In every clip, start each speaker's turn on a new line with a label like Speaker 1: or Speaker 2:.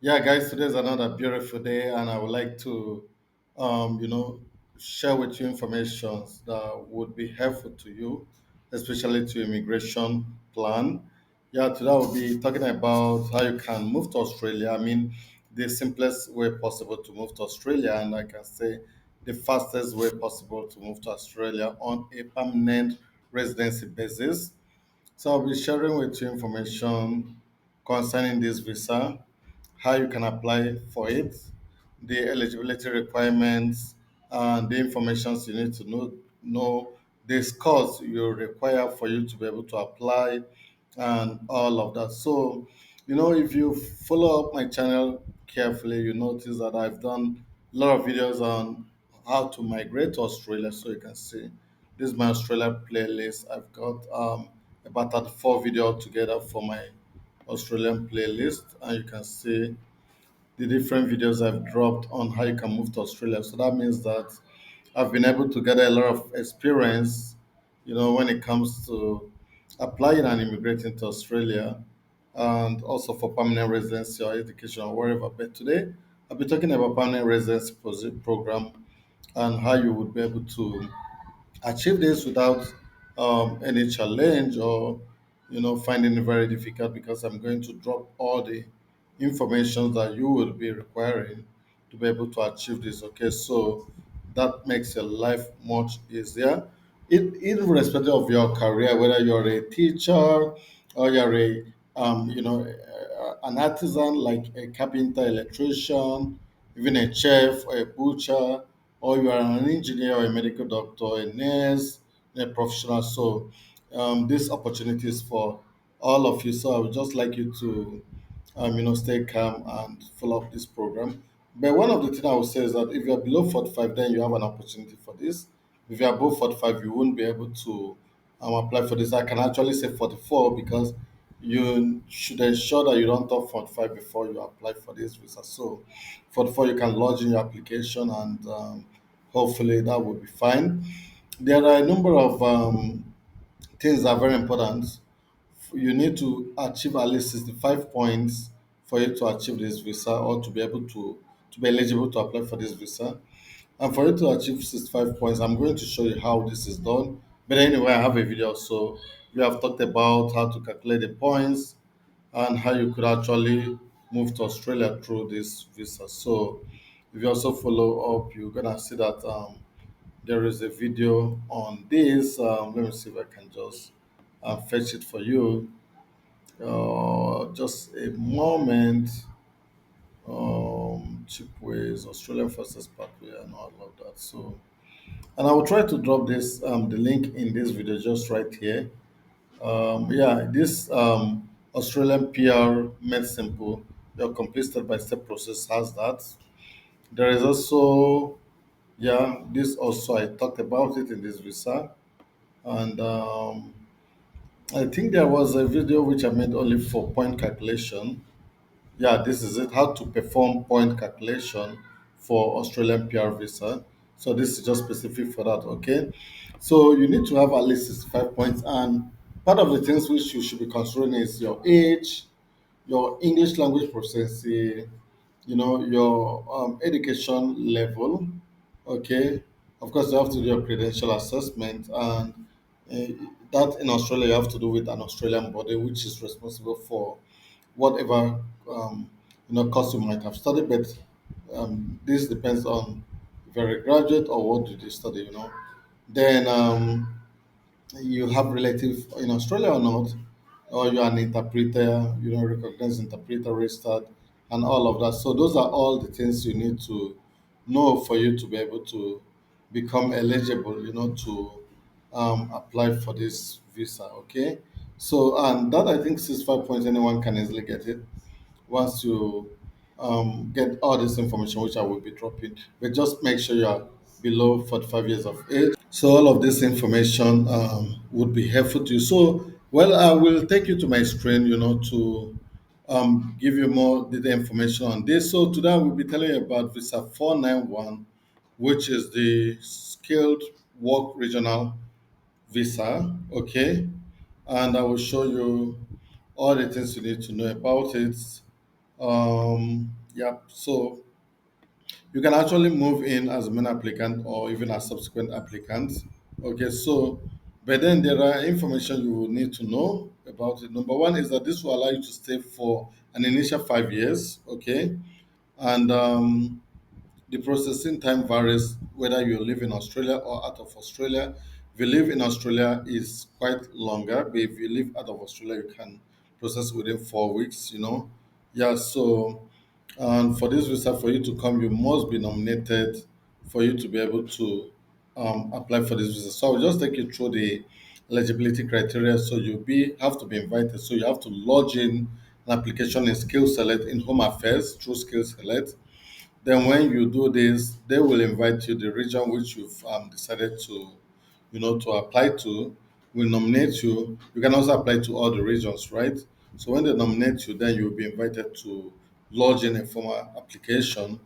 Speaker 1: Yeah, guys, today's another beautiful day, and I would like to, share with you information that would be helpful to you, especially to immigration plan. Yeah, today we'll be talking about how you can move to Australia. I mean, the simplest way possible to move to Australia, and I can say the fastest way possible to move to Australia on a permanent residency basis. So I'll be sharing with you information concerning this visa, how you can apply for it, the eligibility requirements, and the information you need to know the scores you require for you to be able to apply, and all of that. So, if you follow up my channel carefully, you notice that I've done a lot of videos on how to migrate to Australia. So you can see this is my Australia playlist. I've got about 34 videos together for my Australian playlist, and you can see the different videos I've dropped on how you can move to Australia. So that means that I've been able to get a lot of experience, when it comes to applying and immigrating to Australia, and also for permanent residency or education or wherever. But today, I'll be talking about permanent residency program and how you would be able to achieve this without any challenge or finding it very difficult, because I'm going to drop all the information that you will be requiring to be able to achieve this. Okay, so that makes your life much easier, irrespective of your career, whether you're a teacher or you're an artisan like a carpenter, electrician, even a chef or a butcher, or you are an engineer or a medical doctor, a nurse, a professional. So this opportunity is for all of you. So I would just like you to stay calm and follow up this program. But one of the things I would say is that if you're below 45, then you have an opportunity for this. If you're above 45, you won't be able to apply for this. I can actually say 44, because you should ensure that you don't top 45 before you apply for this visa. So 44, you can lodge in your application, and hopefully that will be fine. There are a number of things that are very important. You need to achieve at least 65 points for you to achieve this visa, or to be able to be eligible to apply for this visa. And for you to achieve 65 points, I'm going to show you how this is done. But anyway, I have a video. So we have talked about how to calculate the points and how you could actually move to Australia through this visa. So if you also follow up, you're gonna see that there is a video on this. Let me see if I can just fetch it for you. Just a moment. Cheap ways, Australian fastest pathway, and all of that. So, and I will try to drop this the link in this video just right here. Yeah, this Australian PR Made Simple, your complete step by step process has that. There is also, yeah, this also I talked about it in this visa, and I think there was a video which I made only for point calculation. Yeah, this is it. How to perform point calculation for Australian PR visa. So this is just specific for that. Okay. So you need to have at least 65 points, and part of the things which you should be considering is your age, your English language proficiency, your education level. Okay. Of course, you have to do your credential assessment, and that in Australia you have to do with an Australian body which is responsible for whatever course you might have studied. But this depends on if you're a graduate or what did you study. Then you have relative in Australia or not, or you're an interpreter, recognized interpreter registered, and all of that. So those are all the things you need to know for you to be able to become eligible, to apply for this visa. Okay. So, and that, I think 65 points, anyone can easily get it once you get all this information, which I will be dropping. But just make sure you are below 45 years of age. So all of this information would be helpful to you. So, well, I will take you to my screen, to give you more detailed information on this. So today I will be telling you about Visa 491, which is the Skilled Work Regional Visa. Okay. And I will show you all the things you need to know about it. Yep. So you can actually move in as a main applicant or even as subsequent applicant. Okay, so but then there are information you will need to know about it. Number one is that this will allow you to stay for an initial 5 years. Okay, and the processing time varies whether you live in Australia or out of Australia. If you live in Australia, is quite longer, but if you live out of Australia, you can process within 4 weeks. Yeah. So, and for this visa, for you to come, you must be nominated for you to be able to apply for this visa. So I'll just take you through the eligibility criteria. So you'll be have to be invited. So you have to lodge in an application in Skills Select in Home Affairs through Skills Select. Then when you do this, they will invite you the region which you've decided to, to apply to. Will nominate you. You can also apply to all the regions, right? So when they nominate you, then you'll be invited to lodge in a formal application,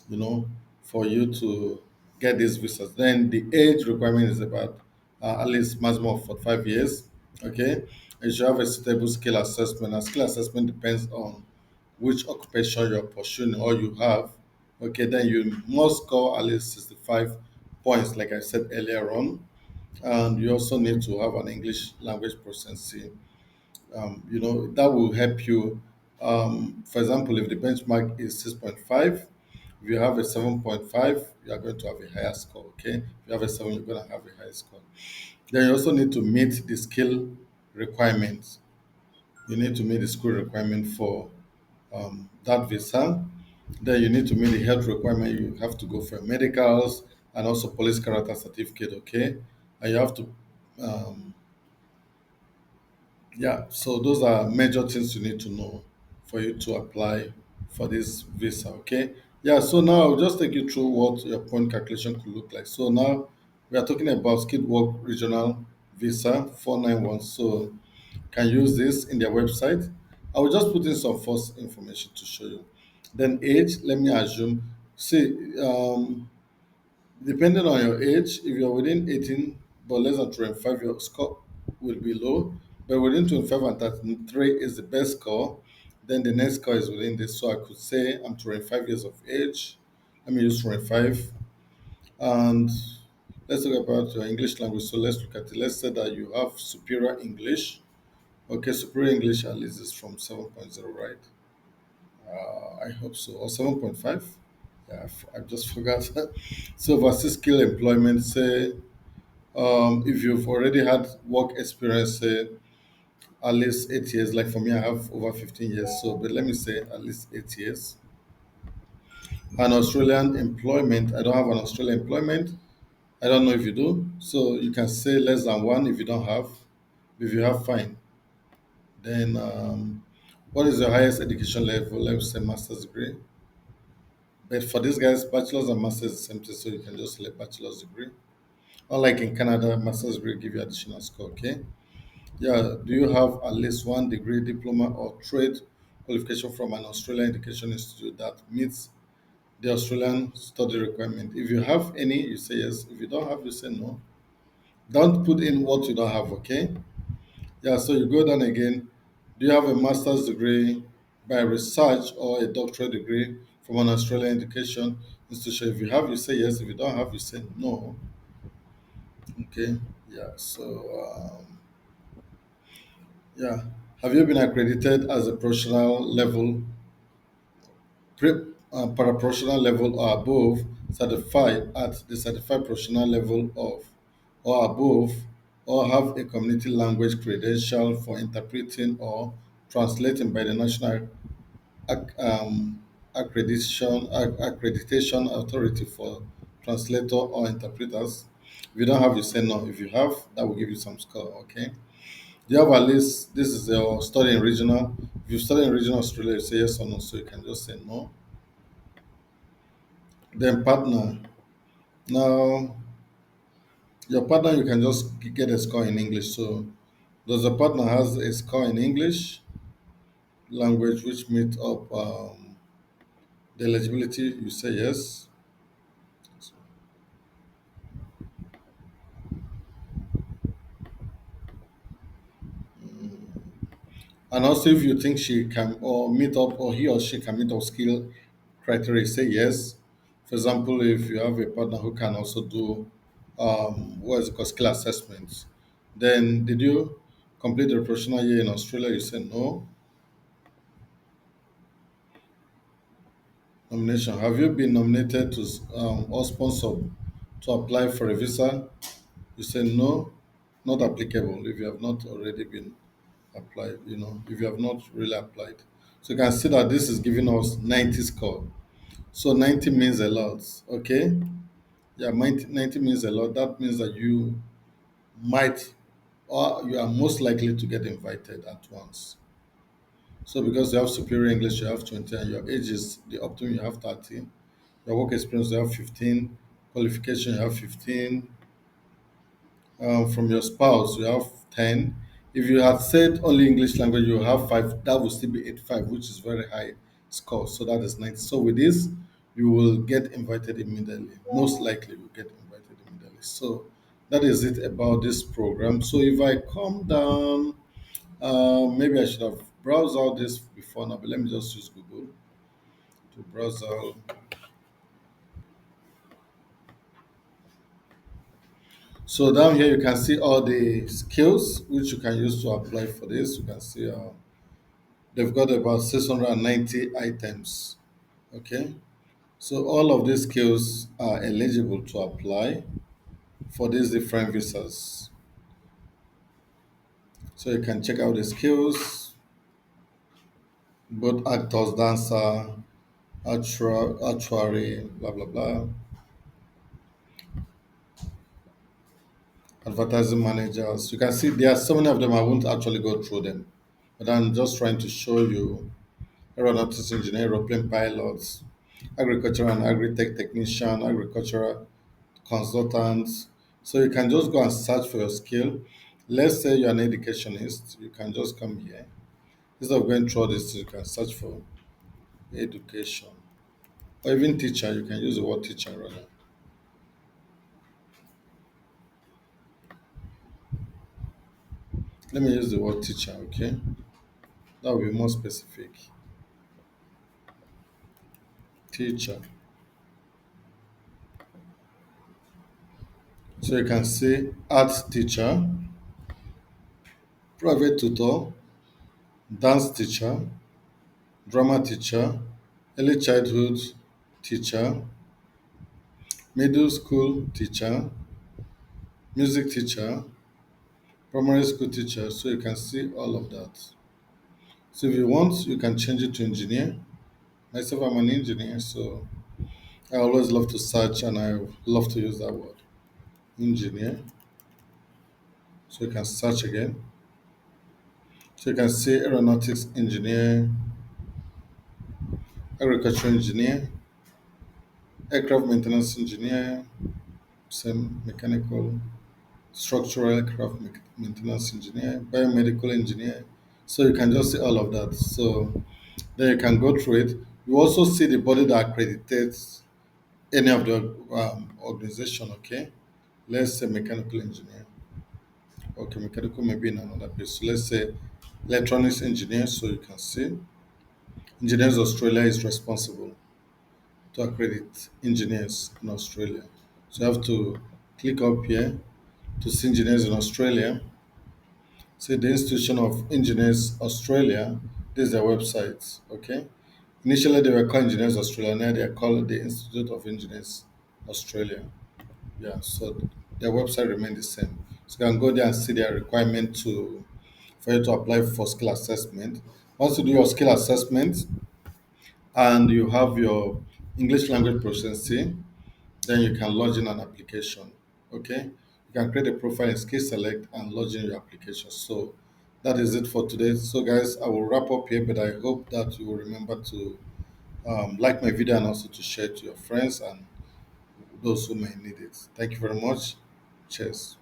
Speaker 1: you know, for you to get these visas. Then the age requirement is about at least maximum of 45 years. Okay, you should have a suitable skill assessment. And skill assessment depends on which occupation you're pursuing or you have. Okay, then you must score at least 65 points, like I said earlier on. And you also need to have an English language proficiency. That will help you. For example, if the benchmark is 6.5, if you have a 7.5, you are going to have a higher score. Okay, if you have a 7, you're going to have a higher score. Then you also need to meet the skill requirements. You need to meet the skill requirement for that visa. Then you need to meet the health requirement. You have to go for medicals and also police character certificate. Okay, and you have to, um, yeah. So those are major things you need to know for you to apply for this visa. Okay, yeah. So now I'll just take you through what your point calculation could look like. So now we are talking about skilled work regional visa 491. So can use this in their website. I will just put in some first information to show you. Then age, let me assume. See, depending on your age, if you're within 18 but less than 25, your score will be low. But within 25 and 33 is the best score. Then the next score is within this. So I could say I'm 25 years of age. Let me use 25. And let's talk about your English language. So let's look at it. Let's say that you have superior English. Okay, superior English at least is from 7.0, right? I hope so. Or 7.5? Yeah, I just forgot. So versus skill employment, say if you've already had work experience, say at least 8 years, like for me, I have over 15 years. So, but let me say at least 8 years. An Australian employment, I don't have an Australian employment. I don't know if you do. So you can say less than one if you don't have. If you have, fine. Then, what is your highest education level? Let's say master's degree. But for these guys, bachelor's and master's is the same thing, so you can just select bachelor's degree. Unlike in Canada, master's degree give you additional score. Okay. Yeah. Do you have at least one degree, diploma, or trade qualification from an Australian education institute that meets the Australian study requirement? If you have any, you say yes. If you don't have, you say no. Don't put in what you don't have. Okay. Yeah, so you go down again. Do you have a master's degree by research or a doctorate degree from an Australian education institution? If you have, you say yes. If you don't have, you say no. Okay. Yeah. So, yeah. Have you been accredited as a professional level, paraprofessional level or above, certified at the certified professional level of or above, or have a community language credential for interpreting or translating by the National accreditation authority for translator or interpreters? If you don't have, you say no. If you have, that will give you some score. Okay. Do you have at least this is your study in regional? If you study in regional Australia, you say yes or no. So you can just say no. Then partner. Now your partner, you can just get a score in English. So does the partner has a score in English language which meet up the eligibility? You say yes. And also, if you think she can or meet up, or he or she can meet up skill criteria, you say yes. For example, if you have a partner who can also do what is it called, skill assessments, then did you complete the professional year in Australia? You say no. Nomination. Have you been nominated to or sponsored to apply for a visa? You say no, not applicable if you have not already been applied, if you have not really applied. So you can see that this is giving us 90 score. So 90 means a lot, okay? Yeah, 90 means a lot. That means that you might or you are most likely to get invited at once. So because you have superior English, you have 20, and your age is the optimum, you have 30. Your work experience, you have 15. Qualification, you have 15. From your spouse, you have 10. If you had said only English language, you have 5. That would still be 85, which is very high score. So that is 90. So with this, you will get invited immediately. Most likely, you will get invited immediately. So that is it about this program. So if I come down, maybe I should have browsed out this before now, but let me just use Google to browse out. So down here you can see all the skills which you can use to apply for this. You can see they've got about 690 items. Okay, so all of these skills are eligible to apply for these different visas. So you can check out the skills, both actors, dancer, actuary, blah blah blah, advertising managers. You can see there are so many of them. I won't actually go through them, but I'm just trying to show you aeronautics engineer, aeroplane pilots, agricultural and agri-tech technician, agricultural consultants. So you can just go and search for your skill. Let's say you're an educationist, you can just come here. Instead of going through all this, you can search for education. Or even teacher, you can use the word teacher rather. Let me use the word teacher, okay? That will be more specific. Teacher. So you can say art teacher, private tutor, dance teacher, drama teacher, early childhood teacher, middle school teacher, music teacher, primary school teacher. So you can see all of that. So if you want, you can change it to engineer. Myself, I'm an engineer, so I always love to search and I love to use that word, engineer. So you can search again. So you can see aeronautics engineer, agricultural engineer, aircraft maintenance engineer, same mechanical, structural aircraft maintenance engineer, biomedical engineer. So you can just see all of that. So then you can go through it. You also see the body that accreditates any of the organization. Okay, let's say mechanical engineer. Okay, mechanical maybe in another place. So let's say electronics engineer. So you can see Engineers Australia is responsible to accredit engineers in Australia. So you have to click up here to see engineers in Australia. See the Institution of Engineers Australia. This is their website. Okay. Initially they were called Engineers Australia. Now they are called the Institute of Engineers Australia. Yeah. So their website remains the same. So you can go there and see their requirement to for you to apply for skill assessment. Once you do your skill assessment and you have your English language proficiency, then you can lodge in an application. Okay, you can create a profile in Skill Select and lodge in your application. So that is it for today. So guys, I will wrap up here, but I hope that you will remember to like my video and also to share it to your friends and those who may need it. Thank you very much. Cheers.